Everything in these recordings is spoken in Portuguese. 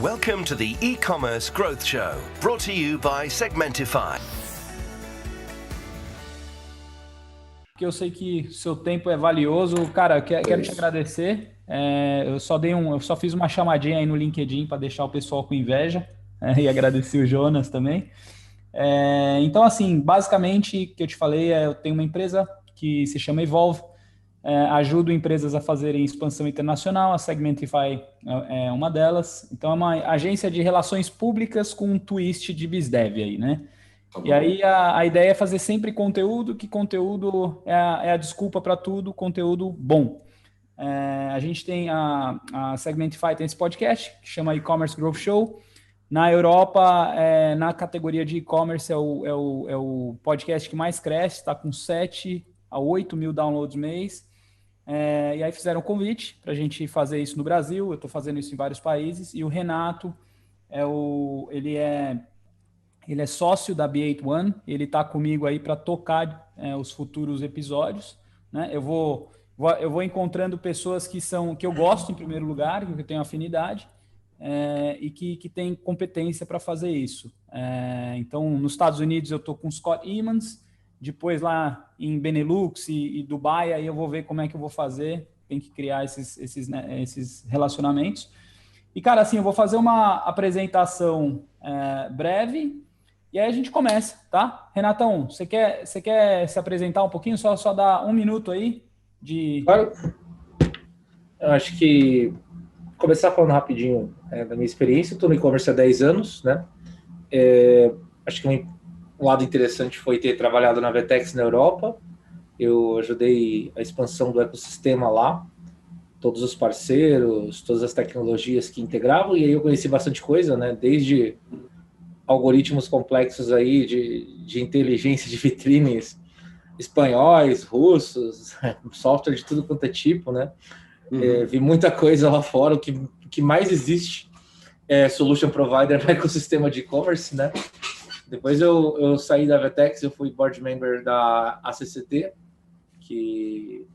Welcome to the E-Commerce Growth Show, brought to you by Segmentify. Que eu sei que seu tempo é valioso. Cara, quero te agradecer. Eu só fiz uma chamadinha aí no LinkedIn para deixar o pessoal com inveja, e agradecer o Jonas também. Então, assim, basicamente, o que eu te falei eu tenho uma empresa que se chama Evolve, ajudo empresas a fazerem expansão internacional, a Segmentify é uma delas. Então, é uma agência de relações públicas com um twist de BizDev aí, né? E aí a ideia é fazer sempre conteúdo, que conteúdo é a desculpa para tudo, conteúdo bom. A gente tem a Segmentify tem esse podcast, que chama E-Commerce Growth Show. Na Europa, na categoria de e-commerce, é o podcast que mais cresce, está com 7 a 8 mil downloads mês. E aí fizeram um convite para a gente fazer isso no Brasil, eu estou fazendo isso em vários países, e o Renato, ele é sócio da B8 One, ele está comigo aí para tocar os futuros episódios, né? Eu vou encontrando pessoas que eu gosto em primeiro lugar, que eu tenho afinidade, e que têm competência para fazer isso. Então, nos Estados Unidos eu estou com o Scott Emmons, depois lá em Benelux e Dubai, aí eu vou ver como é que eu vou fazer, tem que criar esses relacionamentos. E, cara, assim, eu vou fazer uma apresentação breve, e aí a gente começa, tá? Renatão, você quer se apresentar um pouquinho? Só dar um minuto aí de... Claro. Eu acho que começar falando rapidinho da minha experiência. Estou no e-commerce há 10 anos, né? Acho que um lado interessante foi ter trabalhado na Vetex na Europa. Eu ajudei a expansão do ecossistema lá, todos os parceiros, todas as tecnologias que integravam, e aí eu conheci bastante coisa, né? Desde algoritmos complexos aí de inteligência de vitrines espanhóis, russos, software de tudo quanto é tipo, né? Vi muita coisa lá fora. O que mais existe é solution provider no ecossistema de e-commerce, né? Depois eu saí da Vetex, eu fui board member da ACCT, que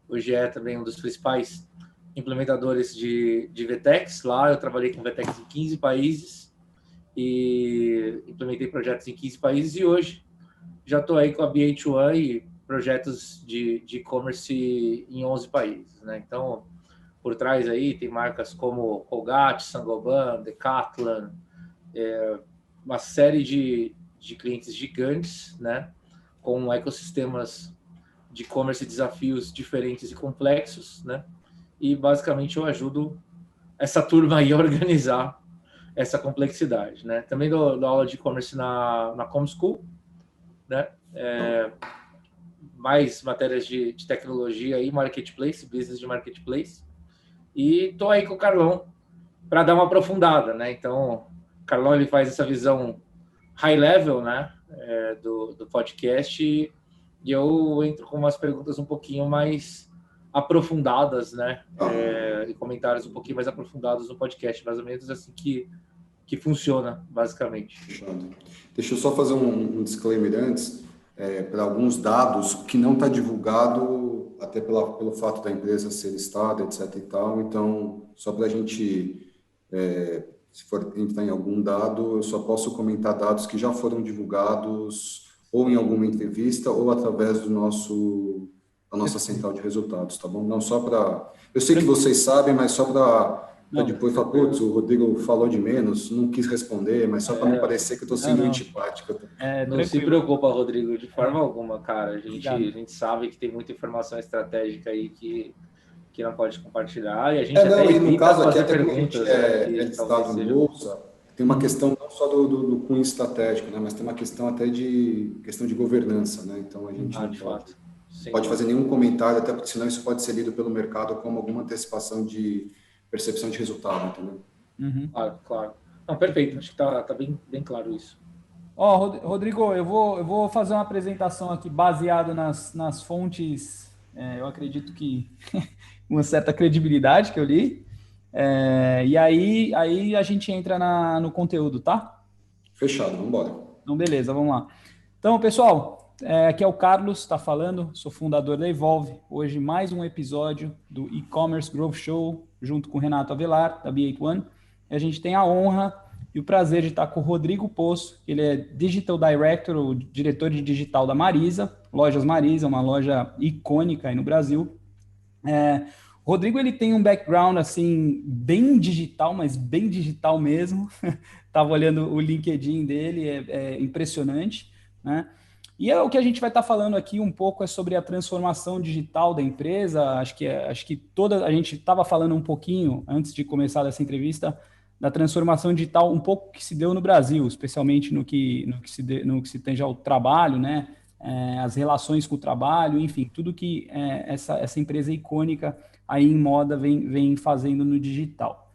hoje é também um dos principais implementadores de Vetex. Lá eu trabalhei com Vetex em 15 países e implementei projetos em 15 países, e hoje já estou aí com a B8 e projetos de e-commerce em 11 países, né? Então, por trás aí tem marcas como Colgate, Saint-Gobain, Decathlon, uma série de clientes gigantes, né? Com ecossistemas de e-commerce e desafios diferentes e complexos, né? E basicamente eu ajudo essa turma aí a organizar essa complexidade, né? Também dou aula de e-commerce na ComSchool, né? Mais matérias de tecnologia e marketplace, business de marketplace. E tô aí com o Carlão para dar uma aprofundada, né? Então, o Carlão ele faz essa visão high level, né? Do podcast, e eu entro com umas perguntas um pouquinho mais aprofundadas, né? E comentários um pouquinho mais aprofundados no podcast, mais ou menos assim que funciona, basicamente. Fechado. Deixa eu só fazer um disclaimer antes, para alguns dados que não está divulgado, até pelo fato da empresa ser listada, etc. e tal. Então, só para a gente, se for entrar em algum dado, eu só posso comentar dados que já foram divulgados ou em alguma entrevista ou através da nossa central de resultados, tá bom? Não só para... Eu sei que vocês sabem, mas só para depois falar, putz, o Rodrigo falou de menos, não quis responder, mas só para não parecer que eu estou sendo antipático. Não se preocupa, Rodrigo, de forma alguma, cara. A gente sabe que tem muita informação estratégica aí que não pode compartilhar, e a gente até e no caso aqui, fazer até perguntas, listado no bolsa, tem uma questão não só do cunho estratégico, né, mas tem uma questão até de governança, né? Então a gente não pode fazer nenhum comentário, até porque senão isso pode ser lido pelo mercado como alguma antecipação de percepção de resultado, entendeu? Claro. Não, perfeito, acho que tá bem claro isso. Rodrigo, eu vou fazer uma apresentação aqui baseado nas fontes, eu acredito que uma certa credibilidade que eu li, e aí a gente entra no conteúdo, tá? Fechado, vamos embora. Então, beleza, vamos lá. Então, pessoal, aqui é o Carlos, está falando, sou fundador da Evolve. Hoje mais um episódio do E-Commerce Growth Show, junto com o Renato Avelar, da B8 One. E a gente tem a honra e o prazer de estar com o Rodrigo Poço, ele é Digital Director, o diretor de digital da Marisa, Lojas Marisa, uma loja icônica aí no Brasil. O Rodrigo, ele tem um background, assim, bem digital, mas bem digital mesmo. Estava olhando o LinkedIn dele, é impressionante, né? E o que a gente vai estar falando aqui um pouco é sobre a transformação digital da empresa. Acho que a gente estava falando um pouquinho, antes de começar essa entrevista, da transformação digital um pouco que se deu no Brasil, especialmente no que se tange ao trabalho, né? As relações com o trabalho, enfim, tudo que essa empresa icônica aí em moda vem fazendo no digital.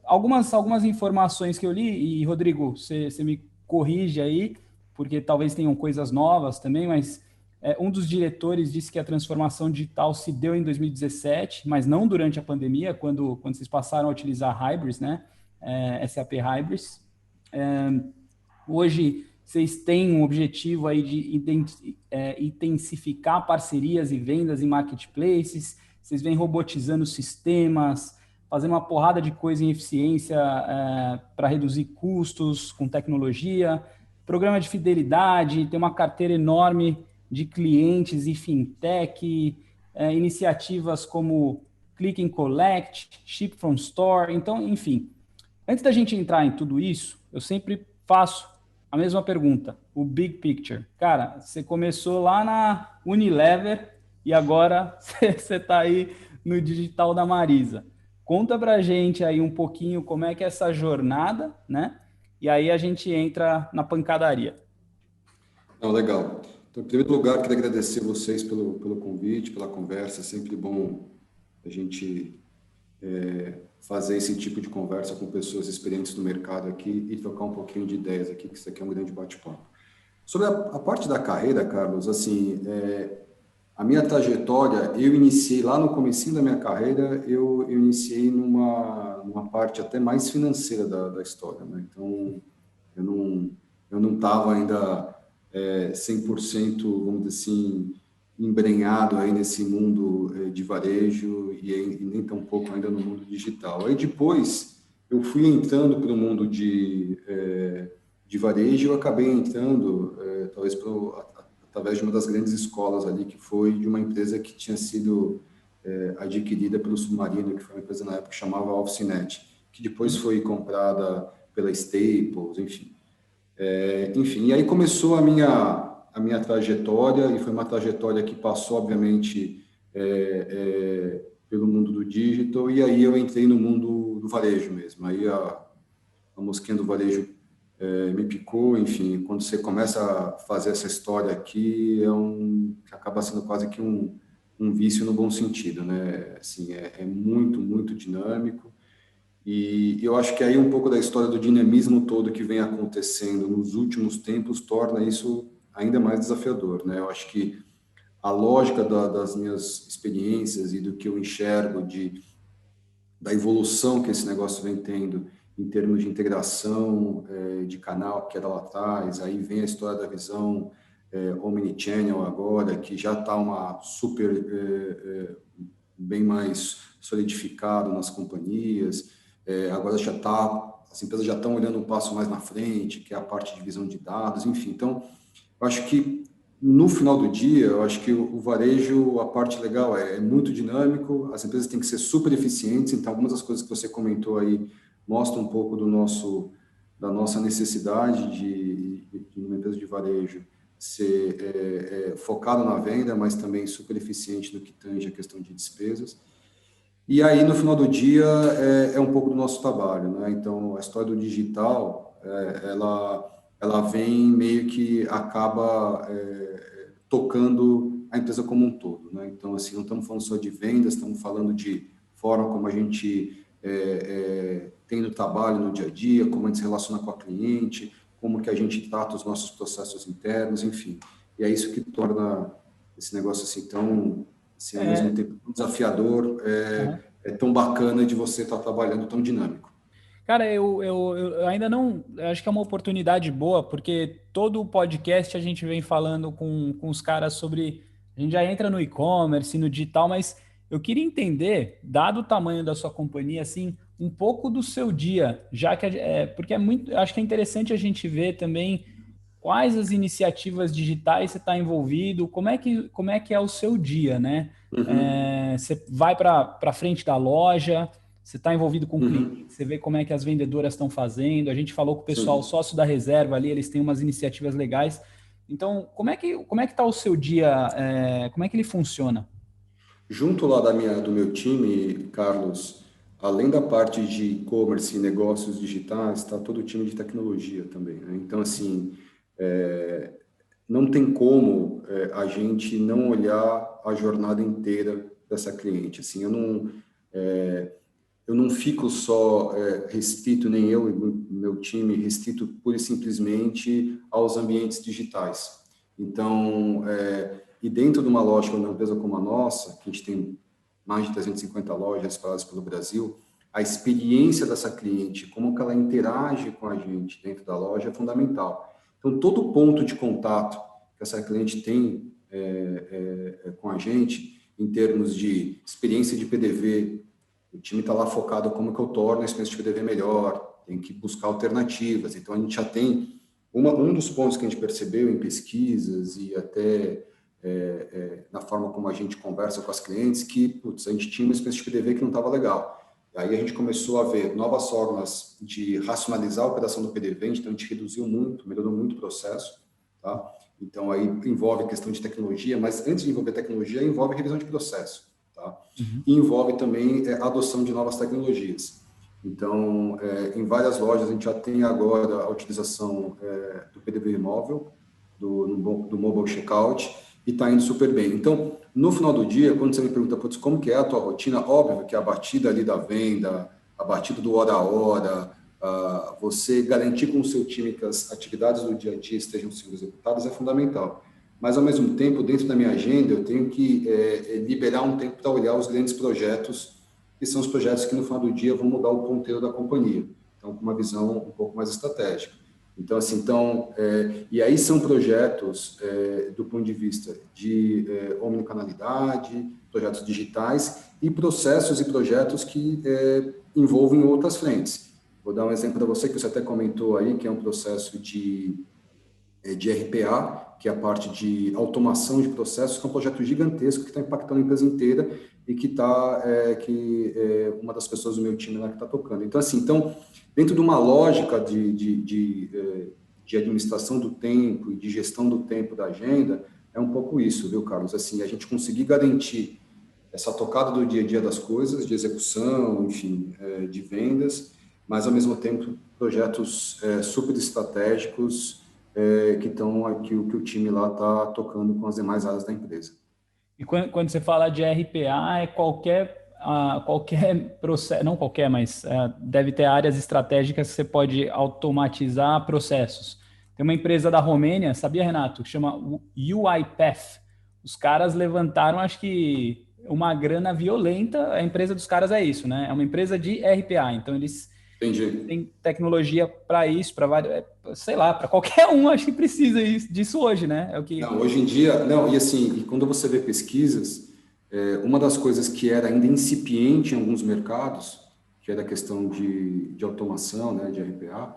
Algumas informações que eu li, e Rodrigo, você me corrige aí, porque talvez tenham coisas novas também, mas um dos diretores disse que a transformação digital se deu em 2017, mas não durante a pandemia, quando vocês passaram a utilizar Hybris, né? SAP Hybris. Hoje, vocês têm um objetivo aí de intensificar parcerias e vendas em marketplaces, vocês vêm robotizando sistemas, fazendo uma porrada de coisa em eficiência para reduzir custos com tecnologia, programa de fidelidade, tem uma carteira enorme de clientes e fintech, iniciativas como Click and Collect, Ship from Store. Então, enfim, antes da gente entrar em tudo isso, eu sempre faço a mesma pergunta, o big picture. Cara, você começou lá na Unilever e agora você está aí no digital da Marisa. Conta pra gente aí um pouquinho como é que é essa jornada, né? E aí a gente entra na pancadaria. Não, legal. Então, em primeiro lugar, queria agradecer vocês pelo convite, pela conversa. É sempre bom a gente fazer esse tipo de conversa com pessoas experientes no mercado aqui e trocar um pouquinho de ideias aqui, que isso aqui é um grande bate-papo. Sobre a parte da carreira, Carlos, assim, a minha trajetória, eu iniciei lá no comecinho da minha carreira, eu iniciei numa parte até mais financeira da história, né? Então, eu não estava ainda 100%, vamos dizer assim, embrenhado aí nesse mundo de varejo e nem tão pouco ainda no mundo digital. Aí depois eu fui entrando para o mundo de varejo, eu acabei entrando talvez através de uma das grandes escolas ali, que foi de uma empresa que tinha sido adquirida pelo Submarino, que foi uma empresa na época que chamava Officenet, que depois foi comprada pela Staples, enfim. Enfim, e aí começou a minha trajetória, e foi uma trajetória que passou, obviamente, pelo mundo do digital, e aí eu entrei no mundo do varejo mesmo. Aí a mosquinha do varejo me picou, enfim, quando você começa a fazer essa história aqui, acaba sendo quase que um vício no bom sentido, né? Assim, é muito, muito dinâmico. E eu acho que aí um pouco da história do dinamismo todo que vem acontecendo nos últimos tempos torna isso ainda mais desafiador, né? Eu acho que a lógica das minhas experiências e do que eu enxergo da evolução que esse negócio vem tendo em termos de integração de canal, que era lá atrás, aí vem a história da visão omnichannel agora, que já está uma super bem mais solidificado nas companhias. Agora as empresas já estão olhando um passo mais na frente, que é a parte de visão de dados, enfim. Então, eu acho que no final do dia, eu acho que o varejo, a parte legal é muito dinâmico, as empresas têm que ser super eficientes, então algumas das coisas que você comentou aí mostram um pouco da nossa necessidade de uma empresa de varejo ser focada na venda, mas também super eficiente no que tange a questão de despesas. E aí, no final do dia, é um pouco do nosso trabalho, né? Então, a história do digital, ela vem meio que acaba tocando a empresa como um todo, né? Então, assim, não estamos falando só de vendas, estamos falando de forma como a gente tem no trabalho, no dia a dia, como a gente se relaciona com a cliente, como que a gente trata os nossos processos internos, enfim. E é isso que torna esse negócio assim tão... Assim, ao mesmo tempo desafiador, é tão bacana de você estar trabalhando tão dinâmico. Cara, eu ainda não... Acho que é uma oportunidade boa, porque todo o podcast a gente vem falando com os caras sobre... A gente já entra no e-commerce, no digital, mas eu queria entender, dado o tamanho da sua companhia, assim, um pouco do seu dia, já que porque acho que é interessante a gente ver também quais as iniciativas digitais você está envolvido, como é que é o seu dia, né? Uhum, Você vai para frente da loja, você está envolvido com o cliente, uhum, você vê como é que as vendedoras estão fazendo. A gente falou com o pessoal sim. sócio da reserva ali, eles têm umas iniciativas legais. Então, como é que está o seu dia? Como é que ele funciona? Junto lá do meu time, Carlos, além da parte de e-commerce e negócios digitais, está todo o time de tecnologia também, né? Então, assim, é, não tem como a gente não olhar a jornada inteira dessa cliente. Assim, eu não fico só restrito, nem eu e meu time, restrito pura e simplesmente aos ambientes digitais. Então, e dentro de uma lógica de uma empresa como a nossa, que a gente tem mais de 350 lojas espalhadas pelo Brasil, a experiência dessa cliente, como que ela interage com a gente dentro da loja é fundamental. Então, todo ponto de contato que essa cliente tem com a gente, em termos de experiência de PDV, o time está lá focado como que eu torno a experiência de PDV melhor, tem que buscar alternativas. Então, a gente já tem um dos pontos que a gente percebeu em pesquisas e até na forma como a gente conversa com as clientes, que putz, a gente tinha uma experiência de PDV que não estava legal. E aí a gente começou a ver novas formas de racionalizar a operação do PDV, então a gente reduziu muito, melhorou muito o processo, tá? Então aí envolve questão de tecnologia, mas antes de envolver tecnologia, envolve revisão de processo, tá? Uhum. E envolve também a adoção de novas tecnologias. Então, em várias lojas a gente já tem agora a utilização do PDV móvel, do mobile checkout, e está indo super bem. Então, no final do dia, quando você me pergunta, putz, como que é a tua rotina, óbvio que a batida ali da venda, a batida do hora a hora, você garantir com o seu time que as atividades do dia a dia estejam sendo executadas é fundamental. Mas, ao mesmo tempo, dentro da minha agenda, eu tenho que liberar um tempo para olhar os grandes projetos, que são os projetos que, no final do dia, vão mudar o ponteiro da companhia. Então, com uma visão um pouco mais estratégica. Então, assim, e aí são projetos do ponto de vista de omnicanalidade, projetos digitais e processos e projetos que envolvem outras frentes. Vou dar um exemplo para você, que você até comentou aí, que é um processo de RPA, que é a parte de automação de processos, que é um projeto gigantesco que está impactando a empresa inteira e que uma das pessoas do meu time lá que está tocando. Então, assim, dentro de uma lógica de administração do tempo e de gestão do tempo da agenda, é um pouco isso, viu, Carlos? Assim, a gente conseguir garantir essa tocada do dia a dia das coisas, de execução, enfim, de vendas, mas, ao mesmo tempo, projetos super estratégicos que o time lá está tocando com as demais áreas da empresa. E quando você fala de RPA, é qualquer processo, não qualquer, mas deve ter áreas estratégicas que você pode automatizar processos. Tem uma empresa da Romênia, sabia, Renato, que chama UiPath. Os caras levantaram, acho que, uma grana violenta. A empresa dos caras é isso, né? É uma empresa de RPA. Então, eles Entendi. têm tecnologia para isso, para vários, sei lá, para qualquer um, acho que precisa disso hoje, né? É o que. Não, hoje em dia, não, e assim, e quando você vê pesquisas, uma das coisas que era ainda incipiente em alguns mercados, que era a questão de automação, né, de RPA,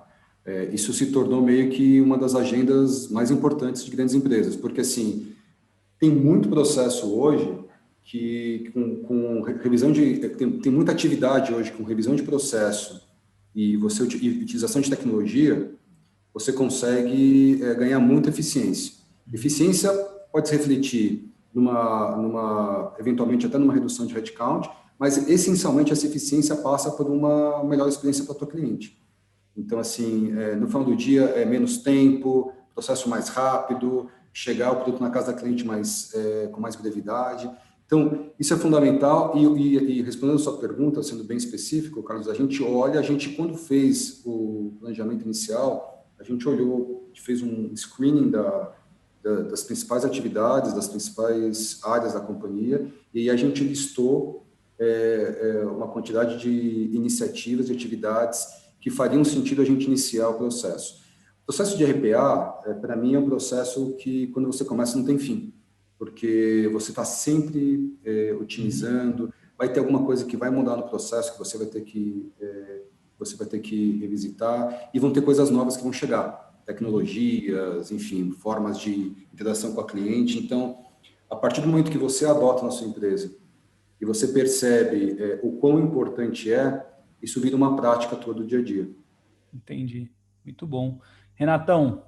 isso se tornou meio que uma das agendas mais importantes de grandes empresas, porque assim, tem muito processo hoje que com revisão tem muita atividade hoje com revisão de processo e e utilização de tecnologia, você consegue ganhar muita eficiência. Eficiência pode se refletir eventualmente até numa redução de headcount, mas essencialmente essa eficiência passa por uma melhor experiência para o teu cliente. Então, assim, no final do dia é menos tempo, processo mais rápido, chegar o produto na casa da cliente com mais brevidade. Então, isso é fundamental e respondendo a sua pergunta, sendo bem específico, Carlos, a gente quando fez o planejamento inicial, a gente olhou, a gente fez um screening das principais atividades, das principais áreas da companhia, e aí a gente listou uma quantidade de iniciativas e atividades que fariam sentido a gente iniciar o processo. O processo de RPA, para mim, é um processo que, quando você começa, não tem fim, porque você está sempre otimizando, vai ter alguma coisa que vai mudar no processo, que você vai ter que revisitar, e vão ter coisas novas que vão chegar, tecnologias, enfim, formas de interação com a cliente. Então, a partir do momento que você adota na sua empresa e você percebe o quão importante isso vira uma prática todo dia a dia. Entendi. Muito bom. Renatão,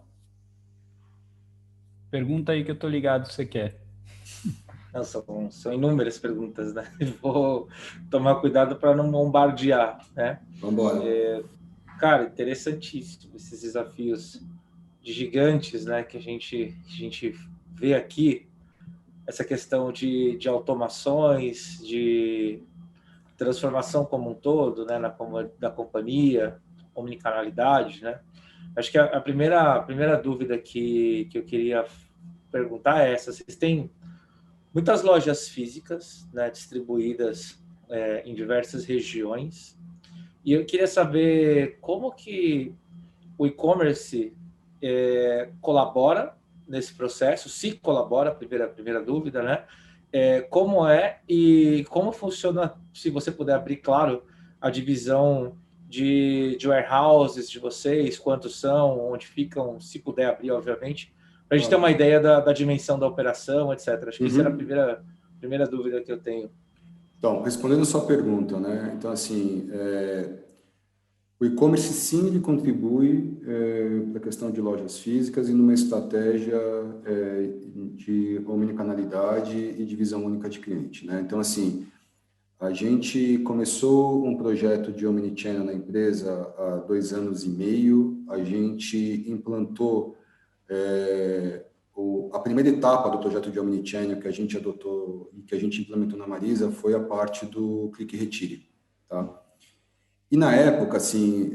pergunta aí que eu tô ligado se você quer. Não, são inúmeras perguntas, né? Vou tomar cuidado para não bombardear, né? Vamos embora. Cara, interessantíssimo esses desafios de gigantes, né? Que a gente vê aqui, essa questão de automações, de transformação como um todo, né? Da companhia, omnicanalidade, né? Acho que a primeira dúvida que eu queria perguntar é essa: vocês têm muitas lojas físicas, né, distribuídas em diversas regiões, e eu queria saber como que o e-commerce colabora nesse processo, se colabora, a primeira dúvida, né? Como e como funciona, se você puder abrir, claro, a divisão de warehouses de vocês, quantos são, onde ficam, se puder abrir, obviamente, para a gente ter uma ideia da dimensão da operação, etc. Acho que essa era a primeira dúvida que eu tenho. Então, respondendo a sua pergunta, né? Então, assim, o e-commerce, sim, ele contribui para a questão de lojas físicas e numa estratégia de omnicanalidade e de visão única de cliente, né? Então, assim, a gente começou um projeto de omnichannel na empresa há 2 anos e meio. A gente implantou a primeira etapa do projeto de omnichannel que a gente adotou e que a gente implementou na Marisa foi a parte do Clique e Retire, tá? E na época, assim,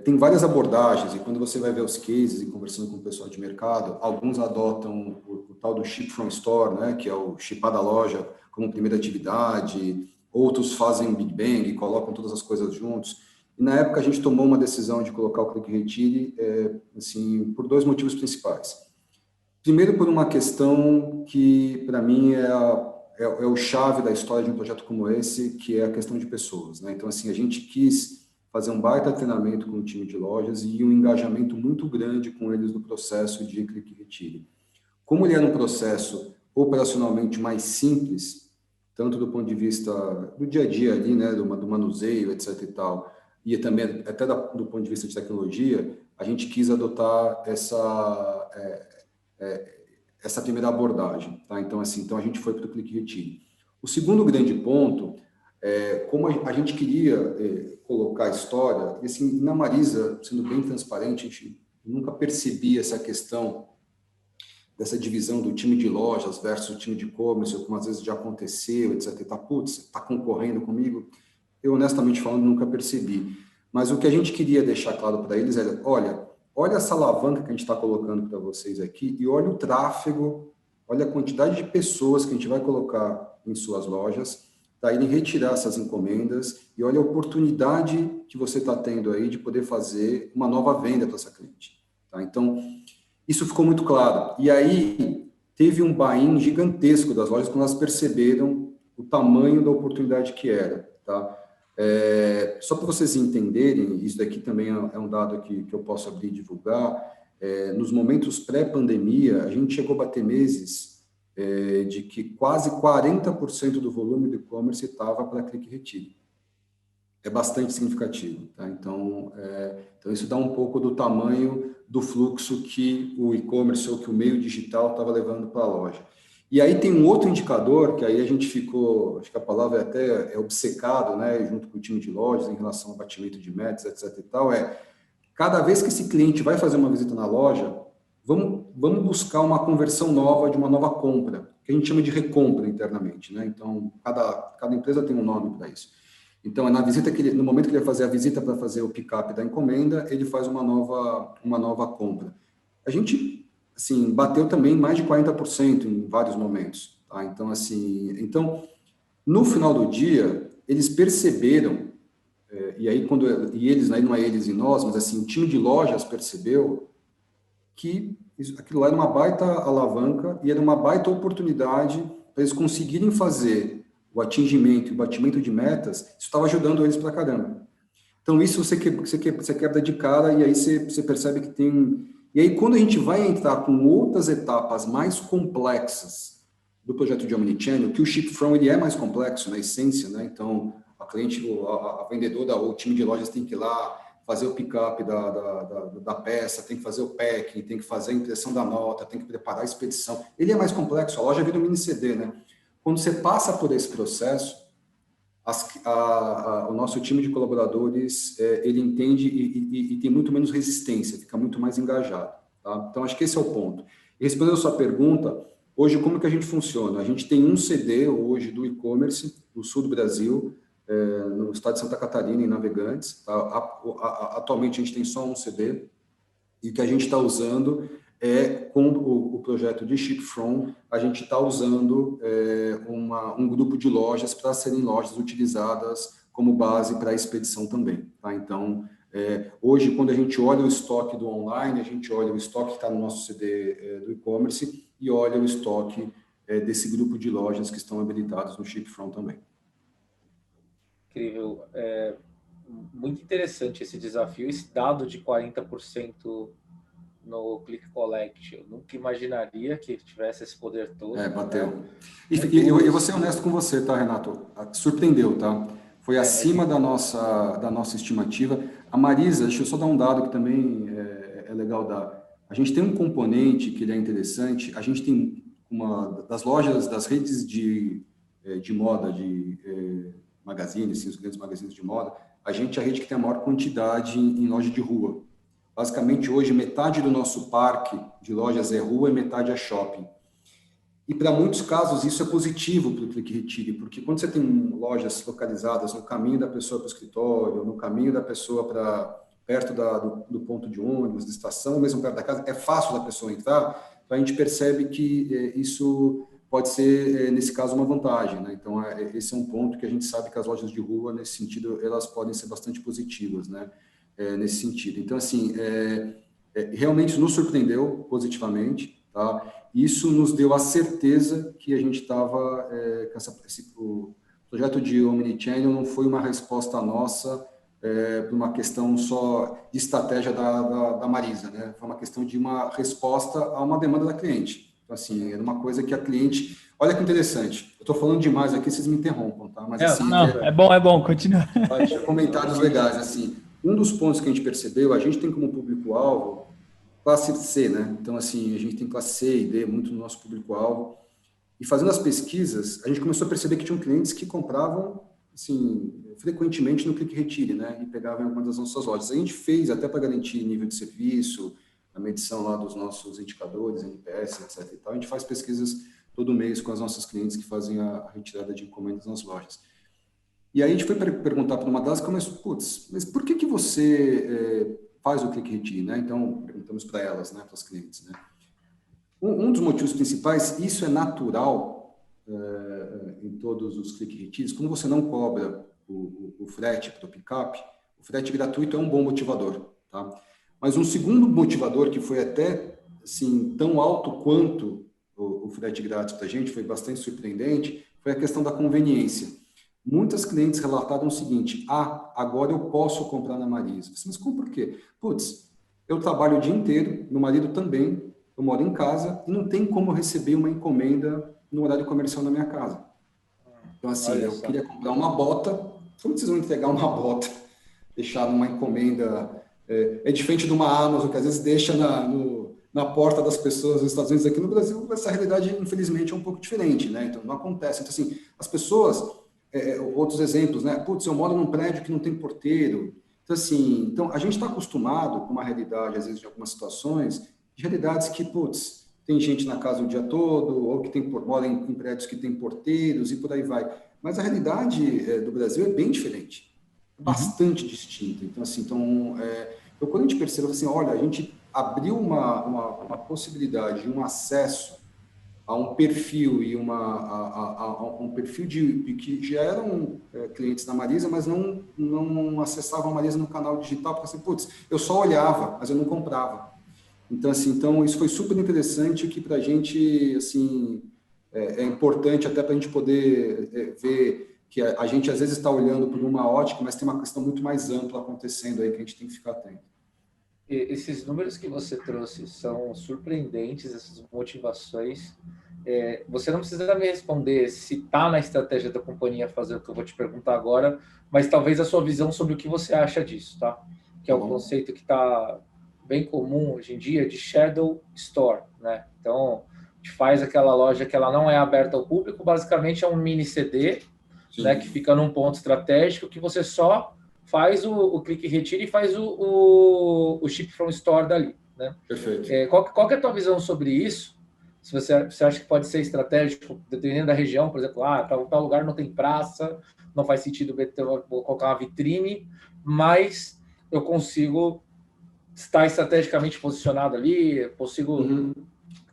tem várias abordagens, e quando você vai ver os cases e conversando com o pessoal de mercado, alguns adotam o tal do ship from store, né, que é o shipar da loja como primeira atividade, outros fazem um Big Bang e colocam todas as coisas juntos. E na época a gente tomou uma decisão de colocar o Clique e Retire, assim, por 2 motivos principais. Primeiro, por uma questão que, para mim, é o chave da história de um projeto como esse, que é a questão de pessoas, né? Então, assim, a gente quis fazer um baita treinamento com o time de lojas e um engajamento muito grande com eles no processo de Clique e Retire. Como ele era um processo operacionalmente mais simples, tanto do ponto de vista do dia a dia ali, né, do manuseio, etc e tal, e também até do ponto de vista de tecnologia, a gente quis adotar essa primeira abordagem, tá? Então, assim, a gente foi para o Clique e Retire. O segundo grande ponto como a gente queria colocar a história, e assim, na Marisa, sendo bem transparente, a gente nunca percebia essa questão dessa divisão do time de lojas versus o time de e-commerce, como às vezes já aconteceu, etc. E tá, putz, está concorrendo comigo? Eu, honestamente falando, nunca percebi. Mas o que a gente queria deixar claro para eles era, olha essa alavanca que a gente está colocando para vocês aqui e olha o tráfego, olha a quantidade de pessoas que a gente vai colocar em suas lojas para irem retirar essas encomendas e olha a oportunidade que você está tendo aí de poder fazer uma nova venda para essa cliente. Tá? Então, isso ficou muito claro. E aí, teve um buy-in gigantesco das lojas quando elas perceberam o tamanho da oportunidade que era. Tá? Só para vocês entenderem, isso daqui também é um dado que eu posso abrir e divulgar, nos momentos pré-pandemia, a gente chegou a bater meses de que quase 40% do volume do e-commerce estava para Clique e Retire. É bastante significativo. Tá? Então, isso dá um pouco do tamanho do fluxo que o e-commerce ou que o meio digital estava levando para a loja. E aí tem um outro indicador, que aí a gente ficou, acho que a palavra até é obcecado, né, junto com o time de lojas, em relação ao batimento de metas, etc e tal, cada vez que esse cliente vai fazer uma visita na loja, vamos buscar uma conversão nova de uma nova compra, que a gente chama de recompra internamente, né? Então, cada empresa tem um nome para isso. Então, na visita no momento que ele vai fazer a visita para fazer o pick-up da encomenda, ele faz uma nova compra. A gente, assim, bateu também mais de 40% em vários momentos, tá? Então, assim, no final do dia, eles perceberam, e aí eles, aí não é eles e nós, mas assim, o time de lojas percebeu que aquilo lá era uma baita alavanca e era uma baita oportunidade para eles conseguirem fazer o atingimento e o batimento de metas, isso estava ajudando eles pra caramba. Então, isso você quebra de cara e aí você percebe que tem... E aí, quando a gente vai entrar com outras etapas mais complexas do projeto de Omnichannel, que o Ship From ele é mais complexo na essência, né? Então, a cliente, a vendedora ou o time de lojas tem que ir lá fazer o pick-up da peça, tem que fazer o packing, tem que fazer a impressão da nota, tem que preparar a expedição. Ele é mais complexo, a loja vira um mini CD, né? Quando você passa por esse processo, o nosso time de colaboradores, ele entende e tem muito menos resistência, fica muito mais engajado. Tá? Então, acho que esse é o ponto. E respondendo a sua pergunta, hoje, como que a gente funciona? A gente tem um CD hoje do e-commerce no sul do Brasil, no estado de Santa Catarina, em Navegantes. Tá? Atualmente, a gente tem só um CD, e o que a gente está usando com o projeto de Ship From, a gente está usando um grupo de lojas para serem lojas utilizadas como base para a expedição também. Tá? Então, hoje, quando a gente olha o estoque do online, a gente olha o estoque que está no nosso CD do e-commerce e olha o estoque desse grupo de lojas que estão habilitados no Ship From também. Incrível. Muito interessante esse desafio, esse dado de 40% no Click Collect. Eu nunca imaginaria que tivesse esse poder todo. Bateu. Né? E eu vou ser honesto com você, tá, Renato? Surpreendeu, tá? Foi acima da nossa estimativa. A Marisa, deixa eu só dar um dado que também é legal dar. A gente tem um componente que ele é interessante. A gente tem uma das lojas, das redes de moda, de magazines, assim, os grandes magazines de moda, a gente é a rede que tem a maior quantidade em loja de rua. Basicamente, hoje, metade do nosso parque de lojas é rua e metade é shopping. E, para muitos casos, isso é positivo para o Click Retire, porque quando você tem lojas localizadas no caminho da pessoa para o escritório, no caminho da pessoa para perto do ponto de ônibus, da estação, ou mesmo perto da casa, é fácil da pessoa entrar, então a gente percebe que isso pode ser, nesse caso, uma vantagem. Né? Então, esse é um ponto que a gente sabe que as lojas de rua, nesse sentido, elas podem ser bastante positivas, né? Nesse sentido. Então, assim, realmente nos surpreendeu positivamente, tá? Isso nos deu a certeza que a gente estava, o projeto de Omnichannel não foi uma resposta nossa para uma questão só de estratégia da Marisa, né? Foi uma questão de uma resposta a uma demanda da cliente. Então, assim, era uma coisa que a cliente... Olha que interessante, eu estou falando demais aqui, vocês me interrompam, tá? Mas, assim, é bom, continua. Comentários legais, assim. Um dos pontos que a gente percebeu, a gente tem como público-alvo classe C, né? Então, assim, a gente tem classe C e D muito no nosso público-alvo. E fazendo as pesquisas, a gente começou a perceber que tinham clientes que compravam, assim, frequentemente no Click Retire, né? E pegavam em alguma das nossas lojas. A gente fez, até para garantir nível de serviço, a medição lá dos nossos indicadores, NPS, etc. e tal. A gente faz pesquisas todo mês com as nossas clientes que fazem a retirada de encomendas nas lojas. E aí a gente foi perguntar para uma delas, mas por que você faz o Click Retire, né? Então, perguntamos para elas, né, para os clientes, né? Um dos motivos principais, isso é natural em todos os Click Retires, como você não cobra o frete para o pick-up, o frete gratuito é um bom motivador, tá? Mas um segundo motivador que foi até, assim, tão alto quanto o frete grátis para a gente, foi bastante surpreendente, foi a questão da conveniência. Muitas clientes relataram o seguinte: agora eu posso comprar na Marisa. Mas como por quê? Eu trabalho o dia inteiro, meu marido também, eu moro em casa e não tem como eu receber uma encomenda no horário comercial na minha casa. Então, assim, eu queria comprar uma bota, como vocês vão entregar uma bota, deixar numa encomenda? É diferente de uma Amazon, que às vezes deixa na porta das pessoas nos Estados Unidos. Aqui no Brasil, essa realidade, infelizmente, é um pouco diferente, né? Então, não acontece. Então, assim, as pessoas... outros exemplos, né? Eu moro num prédio que não tem porteiro. Então, assim, a gente está acostumado com uma realidade, às vezes, de algumas situações, de realidades que, tem gente na casa o dia todo, ou que mora em prédios que tem porteiros e por aí vai. Mas a realidade do Brasil é bem diferente, bastante distinta. Então, assim, quando a gente percebeu assim, olha, a gente abriu uma possibilidade, um acesso a um perfil e a um perfil de que já eram clientes da Marisa, mas não acessavam a Marisa no canal digital, porque assim, eu só olhava, mas eu não comprava. Então, assim, isso foi super interessante, que para a gente, assim, é importante até para a gente poder ver que a gente às vezes está olhando por uma ótica, mas tem uma questão muito mais ampla acontecendo aí que a gente tem que ficar atento. Esses números que você trouxe são surpreendentes, essas motivações. Você não precisa me responder se está na estratégia da companhia fazer o que eu vou te perguntar agora, mas talvez a sua visão sobre o que você acha disso, tá? Que é um conceito que está bem comum hoje em dia de shadow store, né? Então, a gente faz aquela loja que ela não é aberta ao público, basicamente é um mini CD, né, que fica num ponto estratégico que você só faz o clique e retira e faz o ship from store dali, né? Perfeito. Qual que é a tua visão sobre isso? Se você acha que pode ser estratégico, dependendo da região, por exemplo, tal lugar não tem praça, não faz sentido vou colocar uma vitrine, mas eu consigo estar estrategicamente posicionado ali, consigo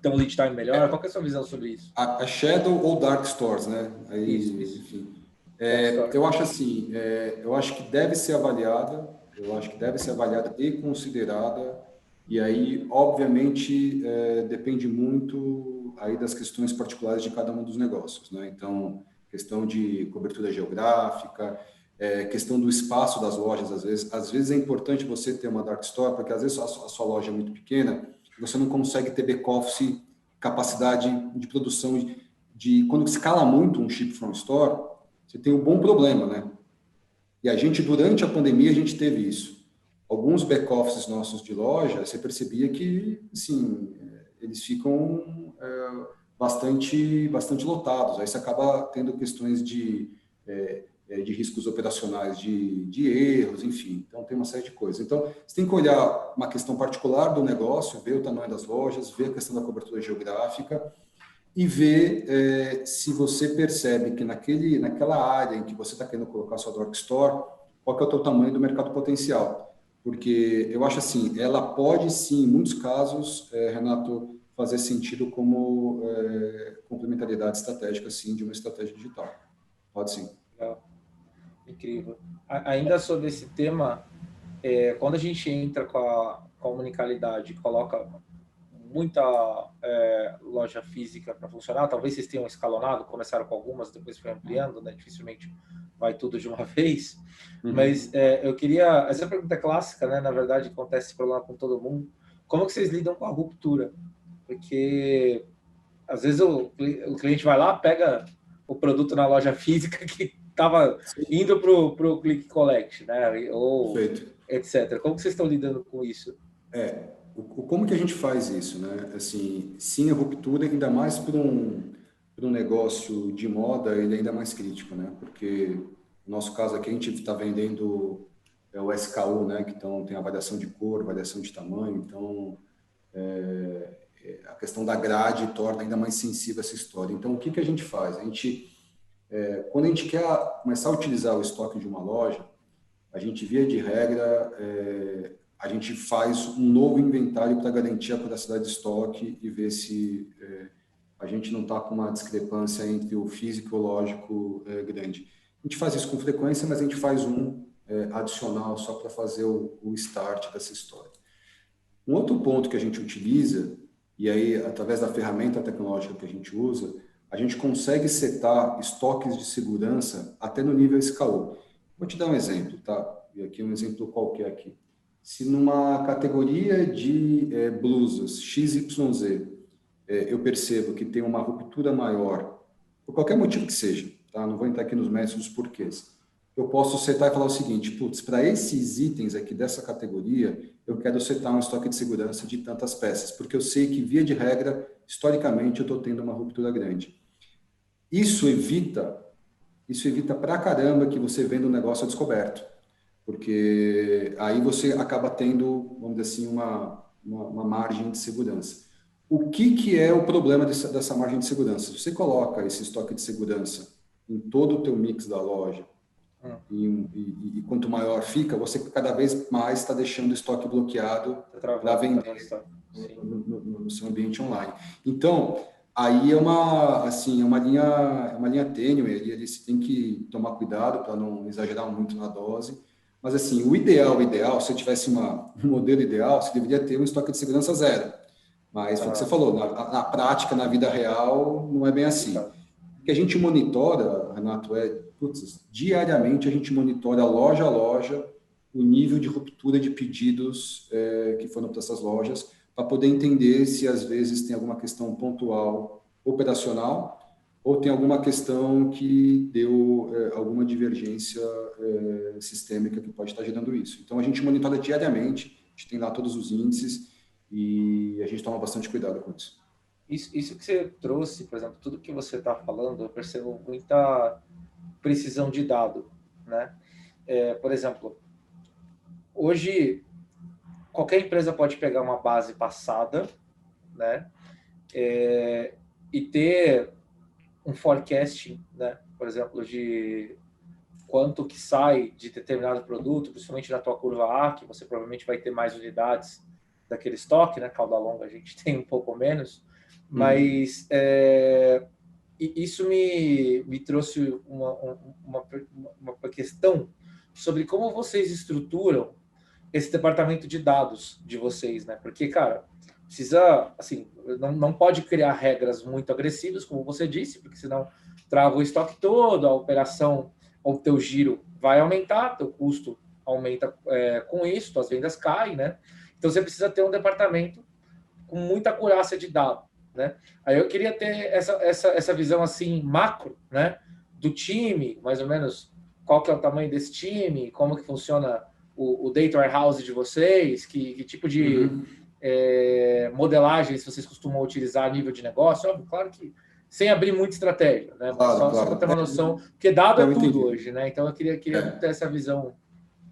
ter um lead time melhor. Qual que é a sua visão sobre isso? A shadow ou dark stores, né? Aí, Isso. enfim. Eu acho assim, eu acho que deve ser avaliada, e considerada, e aí, obviamente, depende muito aí das questões particulares de cada um dos negócios, né? Então, questão de cobertura geográfica, questão do espaço das lojas, às vezes é importante você ter uma dark store, porque às vezes a sua loja é muito pequena, você não consegue ter back-office, capacidade de produção, quando escala muito um ship from store, você tem um bom problema, né? E a gente, durante a pandemia, a gente teve isso. Alguns back-offices nossos de loja, você percebia que, assim, eles ficam bastante lotados. Aí você acaba tendo questões de riscos operacionais, de erros, enfim. Então, tem uma série de coisas. Então, você tem que olhar uma questão particular do negócio, ver o tamanho das lojas, ver a questão da cobertura geográfica, e ver se você percebe que naquela área em que você está querendo colocar sua dark store, qual que é o teu tamanho do mercado potencial. Porque eu acho assim, ela pode sim, em muitos casos, Renato, fazer sentido como complementariedade estratégica, sim, de uma estratégia digital. Pode sim. Legal. Incrível. Ainda sobre esse tema, quando a gente entra com a comunicabilidade, coloca muita loja física para funcionar, talvez vocês tenham escalonado, começaram com algumas, depois foi ampliando, né? Dificilmente vai tudo de uma vez, mas eu queria, essa pergunta é clássica, né? Na verdade, acontece esse problema com todo mundo, como que vocês lidam com a ruptura? Porque às vezes o cliente vai lá, pega o produto na loja física que estava indo para o click collect, né? Ou Perfeito. etc. Como que vocês estão lidando com isso? Como que a gente faz isso, né? Assim, sim, a ruptura, ainda mais para um negócio de moda, ele é ainda mais crítico, né? Porque no nosso caso aqui a gente está vendendo o SKU, né? Que então tem a variação de cor, variação de tamanho, então a questão da grade torna ainda mais sensível essa história. Então, o que a gente faz? Quando a gente quer começar a utilizar o estoque de uma loja, a gente, via de regra, a gente faz um novo inventário para garantir a capacidade de estoque e ver se a gente não está com uma discrepância entre o físico e o lógico grande. A gente faz isso com frequência, mas a gente faz um adicional só para fazer o start dessa história. Um outro ponto que a gente utiliza, e aí através da ferramenta tecnológica que a gente usa, a gente consegue setar estoques de segurança até no nível SKU. Vou te dar um exemplo, tá? E aqui um exemplo qualquer aqui. Se numa categoria de blusas XYZ, eu percebo que tem uma ruptura maior, por qualquer motivo que seja, tá? Não vou entrar aqui nos méritos dos porquês. Eu posso setar e falar o seguinte, putz, para esses itens aqui dessa categoria, eu quero setar um estoque de segurança de tantas peças, porque eu sei que, via de regra, historicamente, eu estou tendo uma ruptura grande. Isso evita pra caramba que você venda um negócio a descoberto, porque aí você acaba tendo, vamos dizer assim, uma margem de segurança. O que é o problema dessa margem de segurança? Se você coloca esse estoque de segurança em todo o teu mix da loja, e quanto maior fica, você cada vez mais está deixando o estoque bloqueado para vender no seu ambiente online. Então, aí é uma linha tênue, ali você tem que tomar cuidado para não exagerar muito na dose. Mas assim, o ideal, se eu tivesse um modelo ideal, você deveria ter um estoque de segurança zero. Mas foi o que você falou, na prática, na vida real, não é bem assim. O que a gente monitora, Renato, diariamente a gente monitora loja a loja o nível de ruptura de pedidos que foram para essas lojas, para poder entender se às vezes tem alguma questão pontual operacional ou tem alguma questão que deu alguma divergência sistêmica que pode estar gerando isso. Então, a gente monitora diariamente, a gente tem lá todos os índices e a gente toma bastante cuidado com isso. Isso que você trouxe, por exemplo, tudo que você está falando, eu percebo muita precisão de dado, né? Por exemplo, hoje, qualquer empresa pode pegar uma base passada, né? E ter um forecasting, né? Por exemplo, de quanto que sai de determinado produto, principalmente na tua curva A, que você provavelmente vai ter mais unidades daquele estoque, né? Cauda longa a gente tem um pouco menos, mas isso me trouxe uma questão sobre como vocês estruturam esse departamento de dados de vocês, né? Porque, cara, precisa, assim, não pode criar regras muito agressivas, como você disse, porque senão trava o estoque todo, a operação ou o teu giro vai aumentar, teu custo aumenta com isso, tuas vendas caem, né? Então, você precisa ter um departamento com muita acurácia de dado, né? Aí eu queria ter essa visão, assim, macro, né? Do time, mais ou menos, qual que é o tamanho desse time, como que funciona o data warehouse de vocês, que tipo de modelagens vocês costumam utilizar a nível de negócio. Óbvio, claro que sem abrir muita estratégia, né? Claro. Só para ter uma noção, porque dado é tudo hoje, né? Então eu queria ter essa visão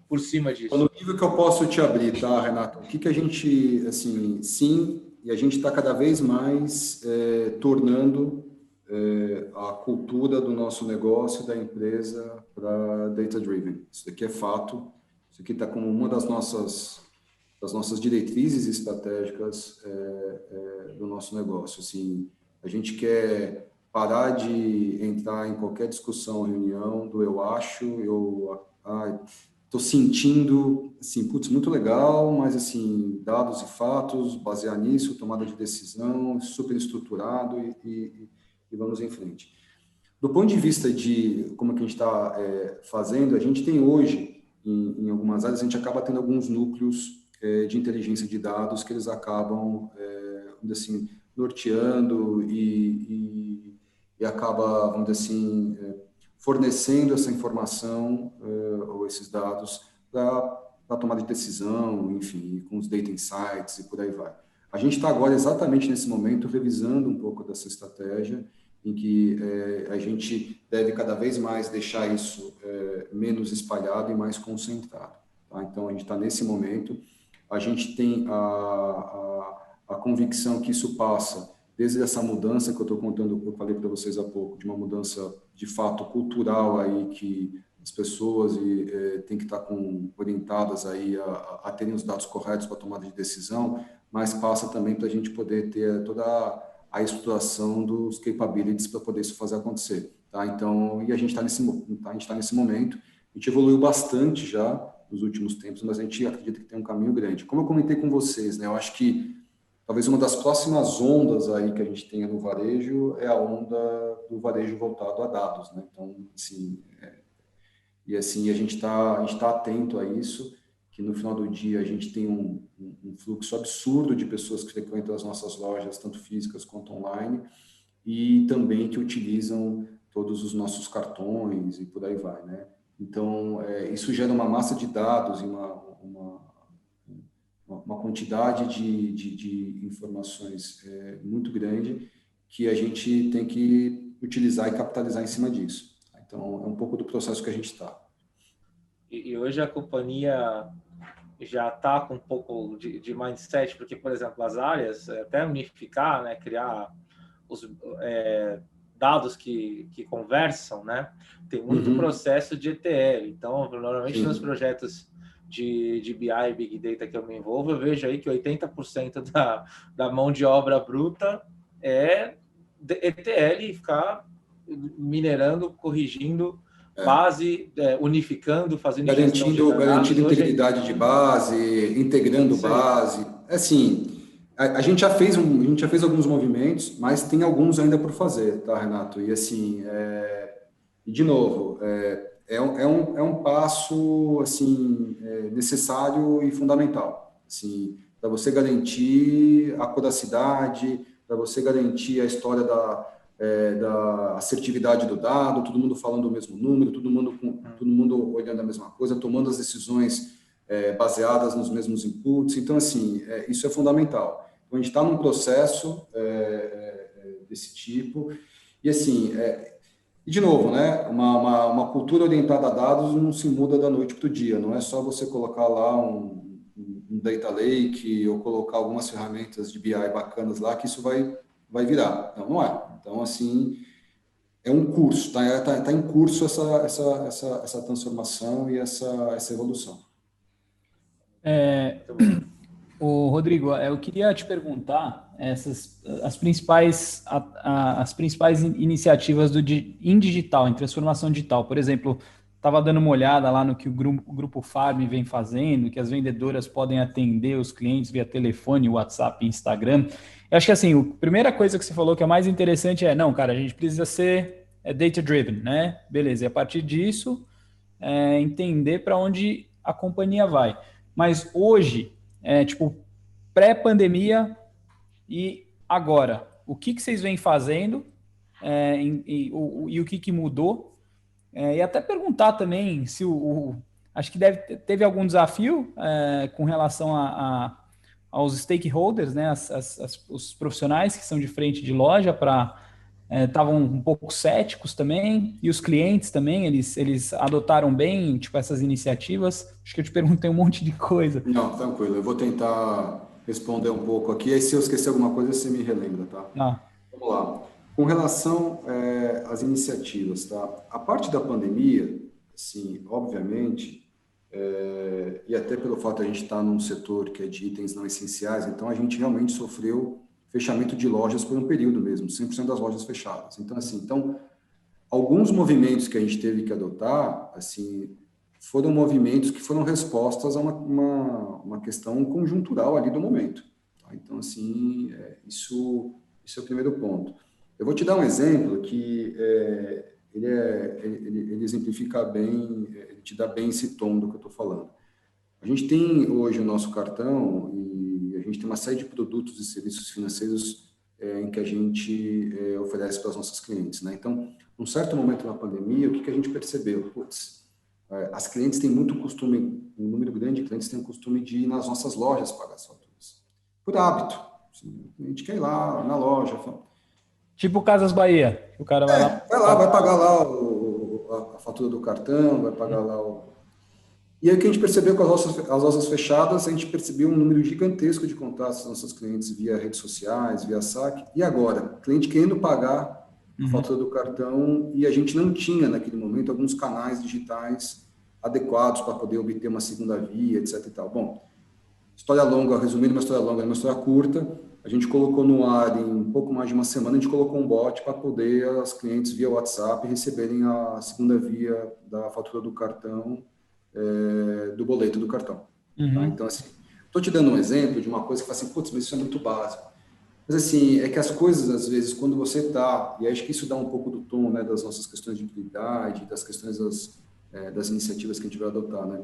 por cima disso. No nível que eu posso te abrir, tá, Renato? O que a gente, assim, sim, e a gente está cada vez mais tornando a cultura do nosso negócio, da empresa, para data-driven. Isso daqui é fato. Isso aqui está como uma das nossas diretrizes estratégicas do nosso negócio. Assim, a gente quer parar de entrar em qualquer discussão, reunião, do eu acho, estou sentindo, assim, putz, muito legal, mas, assim, dados e fatos, basear nisso, tomada de decisão, super estruturado e vamos em frente. Do ponto de vista de como que a gente está fazendo, a gente tem hoje, em algumas áreas, a gente acaba tendo alguns núcleos de inteligência de dados que eles acabam, assim, norteando e acaba, vamos dizer assim, fornecendo essa informação ou esses dados para a tomada de decisão, enfim, com os data insights e por aí vai. A gente está agora, exatamente nesse momento, revisando um pouco dessa estratégia, em que a gente deve cada vez mais deixar isso menos espalhado e mais concentrado. Tá? Então, a gente está nesse momento, a gente tem a convicção que isso passa desde essa mudança que eu estou contando, eu falei para vocês há pouco, de uma mudança de fato cultural aí, que as pessoas têm que estar orientadas aí a terem os dados corretos para a tomada de decisão, mas passa também para a gente poder ter toda a estruturação dos capabilities para poder isso fazer acontecer, tá? Então, e a gente está nesse momento, a gente evoluiu bastante já nos últimos tempos, mas a gente acredita que tem um caminho grande. Como eu comentei com vocês, né, eu acho que talvez uma das próximas ondas aí que a gente tenha no varejo é a onda do varejo voltado a dados, né? Então, assim, a gente está atento a isso, que no final do dia a gente tem um fluxo absurdo de pessoas que frequentam as nossas lojas, tanto físicas quanto online, e também que utilizam todos os nossos cartões e por aí vai, né? Então, isso gera uma massa de dados e uma quantidade de informações muito grande que a gente tem que utilizar e capitalizar em cima disso. Então, é um pouco do processo que a gente está. E hoje a companhia já está com um pouco de mindset, porque, por exemplo, as áreas, até unificar, né, criar os dados que conversam, né, tem muito processo de ETL. Então, normalmente nos projetos de BI e Big Data que eu me envolvo, eu vejo aí que 80% da mão de obra bruta é ETL e ficar minerando, corrigindo base, unificando, fazendo garantindo integridade de base, integrando base. Assim, A gente já fez alguns movimentos, mas tem alguns ainda por fazer, tá, Renato? E assim, e de novo, é um passo assim necessário e fundamental, assim, para você garantir a curacidade, para você garantir a história da assertividade do dado, todo mundo falando o mesmo número, todo mundo olhando a mesma coisa, tomando as decisões baseadas nos mesmos inputs. Então, assim, isso é fundamental. Então, a gente está num processo desse tipo. E, assim, e de novo, né, uma cultura orientada a dados não se muda da noite para o dia. Não é só você colocar lá um data lake ou colocar algumas ferramentas de BI bacanas lá que isso vai virar. Não é. Então, assim, é um curso, tá em curso essa transformação e essa evolução. O Rodrigo, eu queria te perguntar as principais iniciativas em digital, em transformação digital. Por exemplo, estava dando uma olhada lá no que o Grupo Farm vem fazendo, que as vendedoras podem atender os clientes via telefone, WhatsApp, Instagram. Eu acho que assim, a primeira coisa que você falou que é mais interessante não, cara, a gente precisa ser data-driven, né? Beleza, e a partir disso, entender para onde a companhia vai. Mas hoje, tipo, pré-pandemia e agora, o que vocês vêm fazendo e o que mudou? E até perguntar também se acho que teve algum desafio com relação aos stakeholders, né, os profissionais que são de frente de loja estavam um pouco céticos também, e os clientes também, eles adotaram bem, tipo, essas iniciativas. Acho que eu te perguntei um monte de coisa. Não, tranquilo. Eu vou tentar responder um pouco aqui. Aí, se eu esquecer alguma coisa, você me relembra, tá? Ah, Vamos lá. Com relação às iniciativas, tá? A parte da pandemia, assim, obviamente, e até pelo fato de a gente estar num setor que é de itens não essenciais, então a gente realmente sofreu fechamento de lojas por um período mesmo, 100% das lojas fechadas. Então, assim, alguns movimentos que a gente teve que adotar, assim, foram movimentos que foram respostas a uma questão conjuntural ali do momento. Tá? Então, assim, isso é o primeiro ponto. Eu vou te dar um exemplo que ele exemplifica bem, ele te dá bem esse tom do que eu estou falando. A gente tem hoje o nosso cartão e a gente tem uma série de produtos e serviços financeiros em que a gente oferece para os nossos clientes, né? Então, num certo momento na pandemia, o que a gente percebeu? As clientes têm muito costume, um número grande de clientes tem o costume de ir nas nossas lojas pagar as faturas. Por hábito. Assim, a gente quer ir lá na loja. tipo Casas Bahia, o cara vai lá. Vai lá, vai pagar lá a fatura do cartão, vai pagar lá E aí o que a gente percebeu com as lojas fechadas, a gente percebeu um número gigantesco de contatos dos nossos clientes via redes sociais, via saque. E agora? Cliente querendo pagar a fatura do cartão e a gente não tinha, naquele momento, alguns canais digitais adequados para poder obter uma segunda via, etc. e tal. Bom, história longa, resumindo uma história longa, uma história curta, a gente colocou no ar em um pouco mais de uma semana, a gente colocou um bot para poder as clientes via WhatsApp receberem a segunda via da fatura do cartão, do boleto do cartão. Tá? Então, assim, estou te dando um exemplo de uma coisa que fala assim, putz, mas isso é muito básico. Mas, assim, é que as coisas, às vezes, quando você está, e acho que isso dá um pouco do tom, né, das nossas questões de utilidade, das questões das iniciativas que a gente vai adotar, né?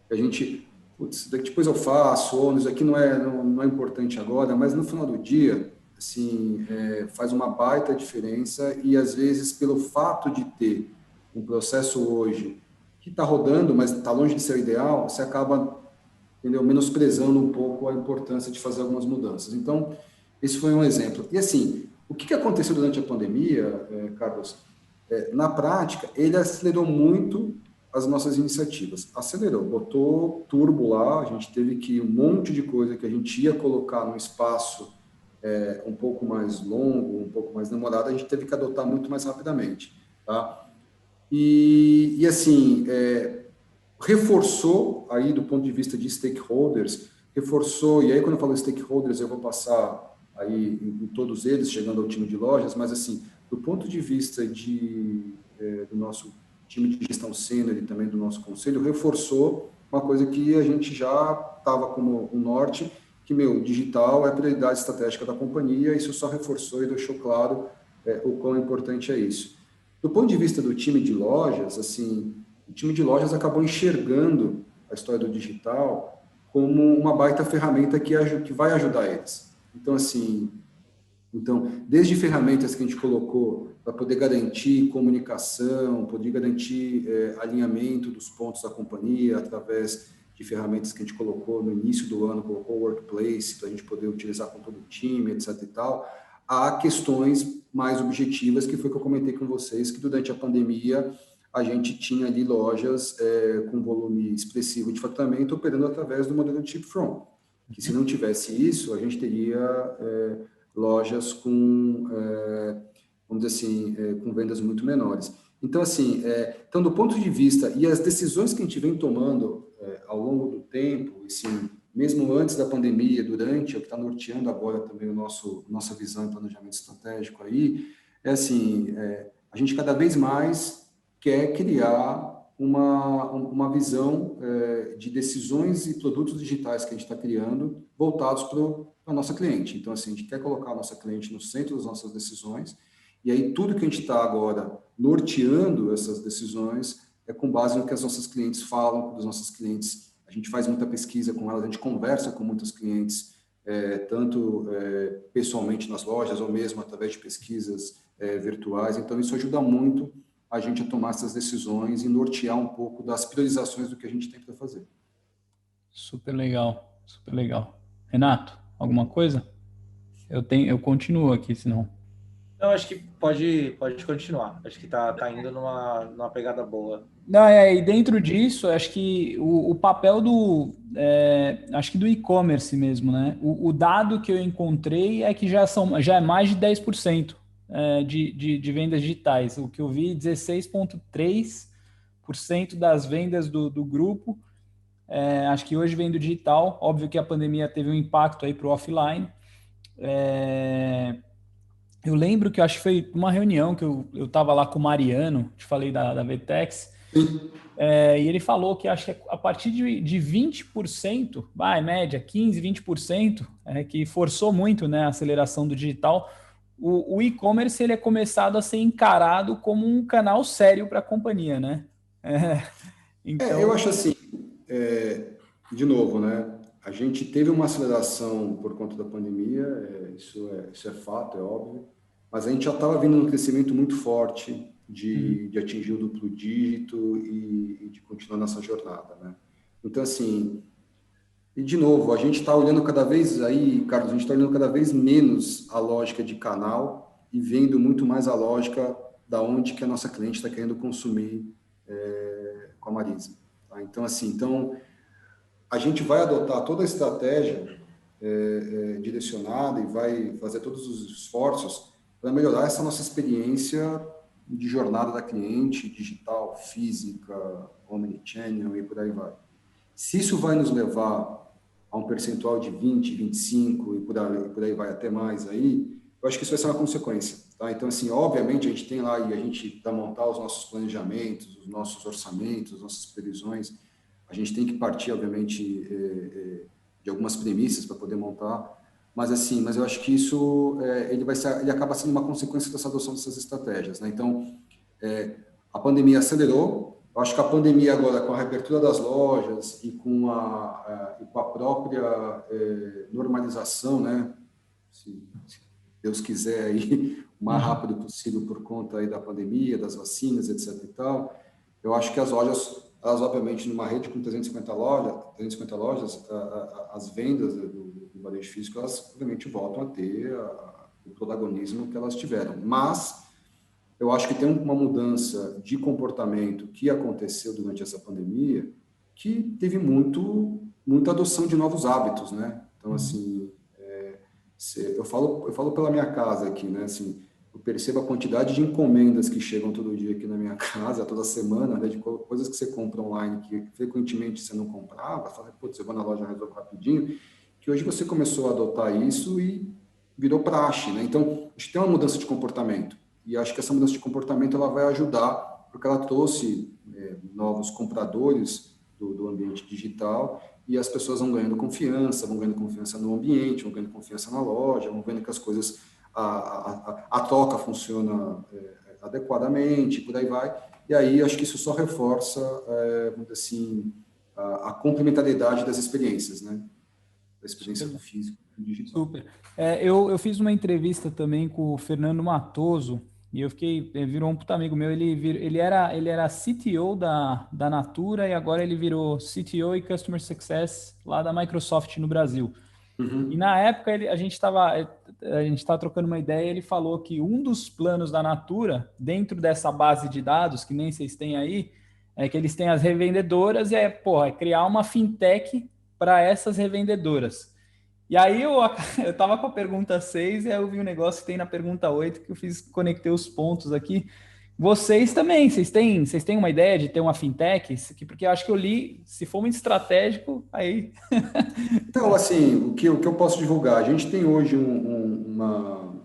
A gente, putz, depois eu faço, ou isso aqui não é importante agora, mas no final do dia, assim, faz uma baita diferença e, às vezes, pelo fato de ter um processo hoje que está rodando, mas está longe de ser o ideal, você acaba, entendeu, menosprezando um pouco a importância de fazer algumas mudanças. Então, esse foi um exemplo. E assim, o que aconteceu durante a pandemia, Carlos? Na prática, ele acelerou muito as nossas iniciativas. Acelerou, botou turbo lá, a gente teve que um monte de coisa que a gente ia colocar num espaço um pouco mais longo, um pouco mais demorado, a gente teve que adotar muito mais rapidamente, tá? E assim, reforçou aí do ponto de vista de stakeholders, reforçou, e aí quando eu falo stakeholders eu vou passar aí em todos eles, chegando ao time de lojas, mas assim, do ponto de vista do nosso time de gestão sênior e também do nosso conselho, reforçou uma coisa que a gente já estava como um norte, que, digital é a prioridade estratégica da companhia, isso só reforçou e deixou claro o quão importante é isso. Do ponto de vista do time de lojas, assim, o time de lojas acabou enxergando a história do digital como uma baita ferramenta que vai ajudar eles. Então, assim, desde ferramentas que a gente colocou para poder garantir comunicação, poder garantir alinhamento dos pontos da companhia através de ferramentas que a gente colocou no início do ano, colocou o Workplace para a gente poder utilizar com todo o time, etc. e tal, há questões mais objetivas, que foi o que eu comentei com vocês, que durante a pandemia a gente tinha ali lojas com volume expressivo de faturamento operando através do modelo de ship-from, que se não tivesse isso, a gente teria lojas com, vamos dizer assim, com vendas muito menores. Então, assim, do ponto de vista, e as decisões que a gente vem tomando ao longo do tempo, assim, mesmo antes da pandemia, durante, é o que está norteando agora também nossa visão e planejamento estratégico aí, assim, a gente cada vez mais quer criar uma visão de decisões e produtos digitais que a gente está criando voltados para a nossa cliente. Então, assim, a gente quer colocar a nossa cliente no centro das nossas decisões, e aí tudo que a gente está agora norteando essas decisões é com base no que as nossas clientes falam, dos nossos clientes. A gente faz muita pesquisa com elas, a gente conversa com muitos clientes, tanto pessoalmente nas lojas ou mesmo através de pesquisas virtuais. Então, isso ajuda muito a gente a tomar essas decisões e nortear um pouco das priorizações do que a gente tem para fazer. Super legal, super legal. Renato, alguma coisa? Eu continuo aqui, senão... Não, acho que pode continuar. Acho que tá indo numa pegada boa. Não, e dentro disso, acho que o papel acho que do e-commerce mesmo, né? O dado que eu encontrei é que já é mais de 10% de vendas digitais. O que eu vi, 16,3% das vendas do grupo. Acho que hoje vem do digital. Óbvio que a pandemia teve um impacto aí para o offline. Eu lembro que acho que foi uma reunião que eu estava lá com o Mariano, te falei da Vetex, e ele falou que acho que a partir de 20%, média 15%, 20%, que forçou muito, né, a aceleração do digital, o e-commerce ele é começado a ser encarado como um canal sério para a companhia, né? Então... eu acho assim, de novo, né? A gente teve uma aceleração por conta da pandemia, isso é fato, é óbvio, mas a gente já estava vindo num crescimento muito forte de atingir o duplo dígito e de continuar nessa jornada, né? Então, assim, e de novo, a gente está olhando cada vez aí, Carlos, a gente está olhando cada vez menos a lógica de canal e vendo muito mais a lógica da onde que a nossa cliente está querendo consumir com a Marisa. Tá? Então, assim, a gente vai adotar toda a estratégia direcionada e vai fazer todos os esforços para melhorar essa nossa experiência de jornada da cliente, digital, física, omnichannel e por aí vai. Se isso vai nos levar a um percentual de 20, 25 e por aí vai até mais aí, eu acho que isso vai ser uma consequência. Tá? Então, assim, obviamente a gente tem lá e a gente para montar os nossos planejamentos, os nossos orçamentos, as nossas previsões, a gente tem que partir, obviamente, de algumas premissas para poder montar, mas eu acho que isso ele acaba sendo uma consequência dessa adoção dessas estratégias, né? Então, a pandemia acelerou. Eu acho que a pandemia agora, com a reabertura das lojas e com a própria normalização, né? Se Deus quiser aí, o mais rápido possível por conta aí da pandemia, das vacinas, etc. e tal, eu acho que as lojas, elas obviamente numa rede com 350 lojas, as vendas do varejo físico, elas obviamente voltam a ter o protagonismo que elas tiveram. Mas eu acho que tem uma mudança de comportamento que aconteceu durante essa pandemia que teve muita adoção de novos hábitos, né? Então, assim, eu falo pela minha casa aqui, né? Assim, eu percebo a quantidade de encomendas que chegam todo dia aqui na minha casa, toda semana, né, de coisas que você compra online que frequentemente você não comprava, fala, putz, eu vou na loja e resolvo rapidinho, que hoje você começou a adotar isso e virou praxe, né? Então, a gente tem uma mudança de comportamento, e acho que essa mudança de comportamento ela vai ajudar, porque ela trouxe novos compradores do ambiente digital, e as pessoas vão ganhando confiança no ambiente, vão ganhando confiança na loja, vão vendo que as coisas, a troca funciona adequadamente, por aí vai. E aí acho que isso só reforça, vamos dizer assim, a complementariedade das experiências, né? Da experiência do físico e do digital. Super. Eu fiz uma entrevista também com o Fernando Matoso e eu virou um puta amigo meu. Ele era CTO da Natura e agora ele virou CTO e Customer Success lá da Microsoft no Brasil. E na época a gente estava trocando uma ideia e ele falou que um dos planos da Natura, dentro dessa base de dados, que nem vocês têm aí, é que eles têm as revendedoras e é criar uma fintech para essas revendedoras. E aí eu estava com a pergunta 6 e aí eu vi um negócio que tem na pergunta 8 que conectei os pontos aqui. Vocês também, vocês têm uma ideia de ter uma fintech? Porque eu acho que eu li, se for muito estratégico, aí... Então, assim, o que eu posso divulgar? A gente tem hoje uma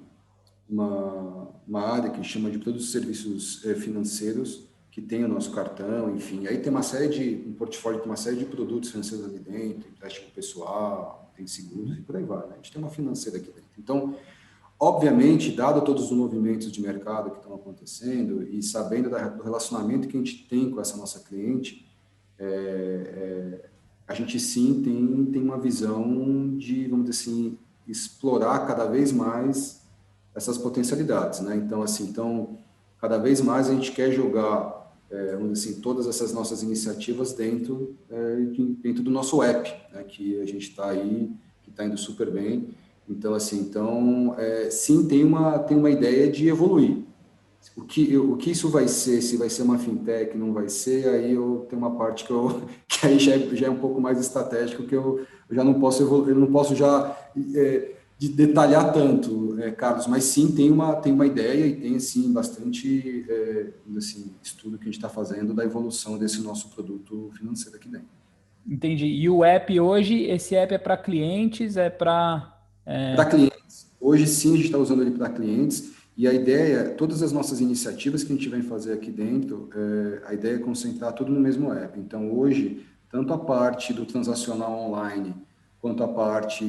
área que chama de produtos e serviços financeiros, que tem o nosso cartão, enfim. Aí tem um portfólio com uma série de produtos financeiros ali dentro, empréstimo pessoal, tem seguros e por aí vai, né? A gente tem uma financeira aqui dentro. Então, obviamente, dado todos os movimentos de mercado que estão acontecendo e sabendo do relacionamento que a gente tem com essa nossa cliente, a gente sim tem uma visão de, vamos dizer assim, explorar cada vez mais essas potencialidades, né? Então, assim, cada vez mais a gente quer jogar, vamos dizer assim, todas essas nossas iniciativas dentro do nosso app, né? Que a gente está aí, que está indo super bem. Então, assim, sim, tem uma ideia de evoluir. O que isso vai ser, se vai ser uma fintech, não vai ser, aí eu tenho uma parte que aí já é um pouco mais estratégico, que eu já não posso evoluir, eu não posso já detalhar tanto, Carlos, mas sim, tem uma ideia e tem, assim, bastante assim, estudo que a gente está fazendo da evolução desse nosso produto financeiro aqui dentro. Entendi. E o app hoje, esse app é para clientes, Para clientes. Hoje, sim, a gente está usando ele para clientes. E a ideia, todas as nossas iniciativas que a gente vem fazer aqui dentro, a ideia é concentrar tudo no mesmo app. Então, hoje, tanto a parte do transacional online, quanto a parte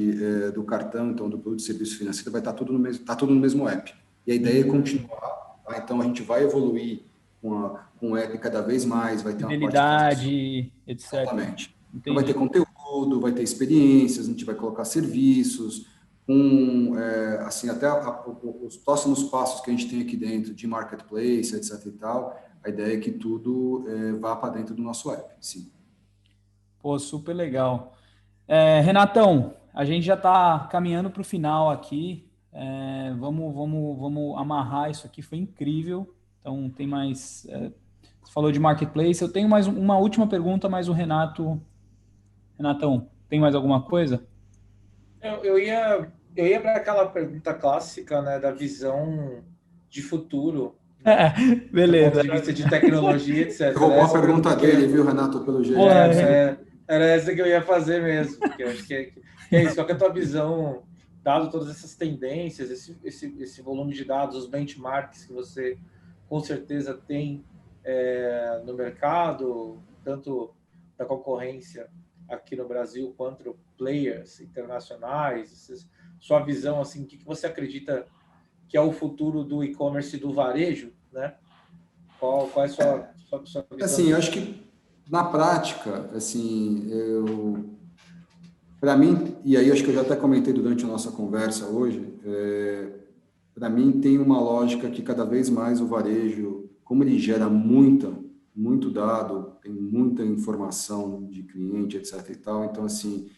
do cartão, então do produto de serviço financeiro, vai estar tudo no mesmo app. E a ideia é continuar. Tá? Então, a gente vai evoluir com o app cada vez mais, vai ter uma fidelidade, etc. Exatamente. Então, vai ter conteúdo, vai ter experiências, a gente vai colocar serviços, assim, até os próximos passos que a gente tem aqui dentro de marketplace, etc e tal, a ideia é que tudo vá para dentro do nosso app, sim. Pô, super legal. Renatão, a gente já está caminhando para o final aqui, vamos amarrar isso aqui, foi incrível. Então, tem mais... você falou de marketplace, eu tenho mais uma última pergunta, mas o Renatão, tem mais alguma coisa? Eu ia para aquela pergunta clássica, né, da visão de futuro. Beleza. Do ponto de vista de tecnologia, etc. Roubou a pergunta dele, viu, Renato, pelo jeito. Era essa que eu ia fazer mesmo, porque eu acho que é isso. Qual que é a tua visão, dado todas essas tendências, esse volume de dados, os benchmarks que você com certeza tem no mercado, tanto da concorrência aqui no Brasil quanto players internacionais, sua visão, assim, o que você acredita que é o futuro do e-commerce e do varejo, né? Qual é a sua visão? Assim, eu acho que na prática, assim, para mim, e aí acho que eu já até comentei durante a nossa conversa hoje, para mim tem uma lógica que cada vez mais o varejo, como ele gera muito dado, tem muita informação de cliente, etc e tal, então, assim,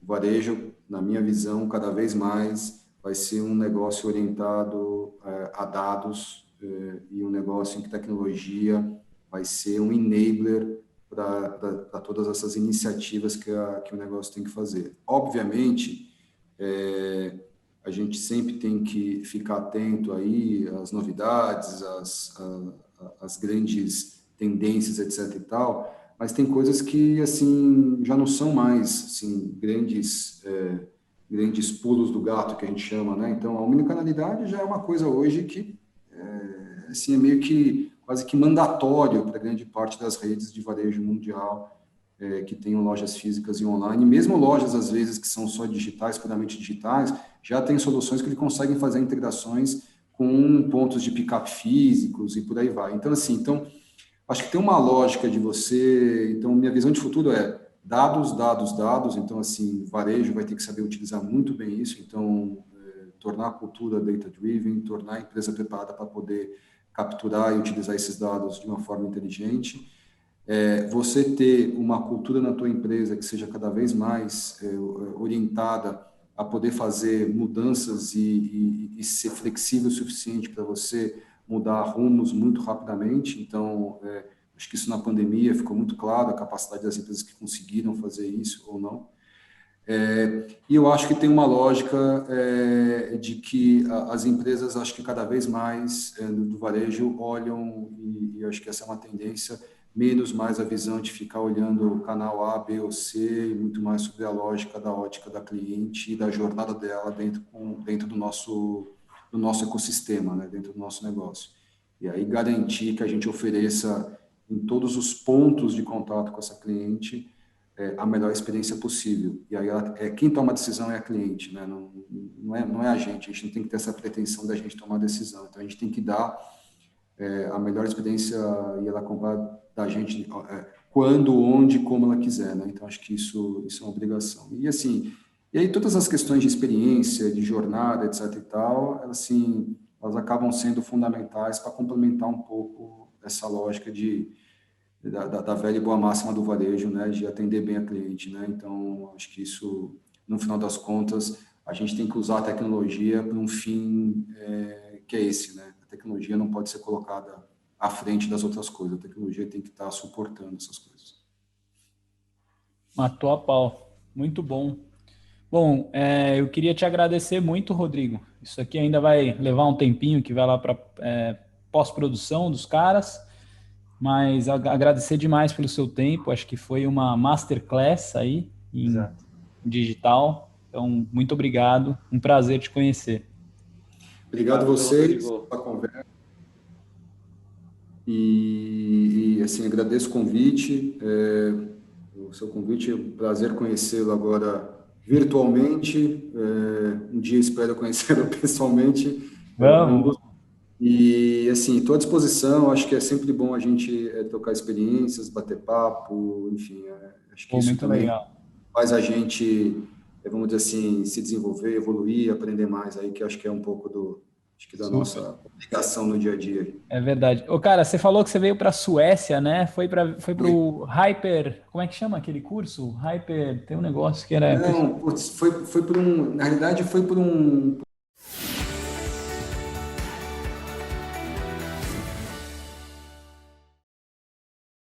o varejo, na minha visão, cada vez mais vai ser um negócio orientado a dados e um negócio em que tecnologia vai ser um enabler para todas essas iniciativas que o negócio tem que fazer. Obviamente, a gente sempre tem que ficar atento aí às novidades, às grandes tendências, etc e tal, mas tem coisas que, assim, já não são mais, assim, grandes pulos do gato, que a gente chama, né? Então, a omnicanalidade já é uma coisa hoje que, assim, é meio que quase que mandatório para grande parte das redes de varejo mundial que tenham lojas físicas e online, mesmo lojas, às vezes, que são só digitais, puramente digitais, já tem soluções que conseguem fazer integrações com pontos de pick-up físicos e por aí vai. Então, assim, acho que tem uma lógica de você... Então, minha visão de futuro é dados, dados, dados. Então, assim, o varejo vai ter que saber utilizar muito bem isso. Então, tornar a cultura data-driven, tornar a empresa preparada para poder capturar e utilizar esses dados de uma forma inteligente. Você ter uma cultura na tua empresa que seja cada vez mais orientada a poder fazer mudanças e ser flexível o suficiente para você mudar rumos muito rapidamente. Então, acho que isso na pandemia ficou muito claro, a capacidade das empresas que conseguiram fazer isso ou não. E eu acho que tem uma lógica de que as empresas, acho que cada vez mais do varejo olham, e acho que essa é uma tendência, menos mais a visão de ficar olhando o canal A, B ou C, e muito mais sobre a lógica da ótica da cliente e da jornada dela dentro do nosso ecossistema, né, dentro do nosso negócio. E aí garantir que a gente ofereça em todos os pontos de contato com essa cliente a melhor experiência possível. E aí quem toma a decisão é a cliente, né? Não é a gente não tem que ter essa pretensão da gente tomar a decisão. Então, a gente tem que dar a melhor experiência e ela comprar da gente quando, onde, como ela quiser, né? Então, acho que isso é uma obrigação. E assim, e aí todas as questões de experiência, de jornada, etc e tal, elas acabam sendo fundamentais para complementar um pouco essa lógica da velha e boa máxima do varejo, né, de atender bem a cliente, né? Então, acho que isso, no final das contas, a gente tem que usar a tecnologia para um fim que é esse, né? A tecnologia não pode ser colocada à frente das outras coisas, a tecnologia tem que estar suportando essas coisas. Matou a pau. Muito bom. Bom, eu queria te agradecer muito, Rodrigo. Isso aqui ainda vai levar um tempinho, que vai lá para pós-produção dos caras, mas agradecer demais pelo seu tempo. Acho que foi uma masterclass aí em digital. Então, muito obrigado. Um prazer te conhecer. Obrigado a vocês pela conversa. E assim, agradeço o convite. O seu convite, é um prazer conhecê-lo agora virtualmente. Um dia espero conhecê-lo pessoalmente. Vamos. E, assim, estou à disposição. Acho que é sempre bom a gente trocar experiências, bater papo, enfim. Acho que isso muito também legal. faz a gente, vamos dizer assim, se desenvolver, evoluir, aprender mais aí, que acho que é um pouco da nossa obrigação no dia a dia. É verdade. Ô, cara, você falou que você veio para a Suécia, né? Foi para o Hyper... Como é que chama aquele curso? Hyper... Tem um negócio que era... Não, foi por na realidade, foi por um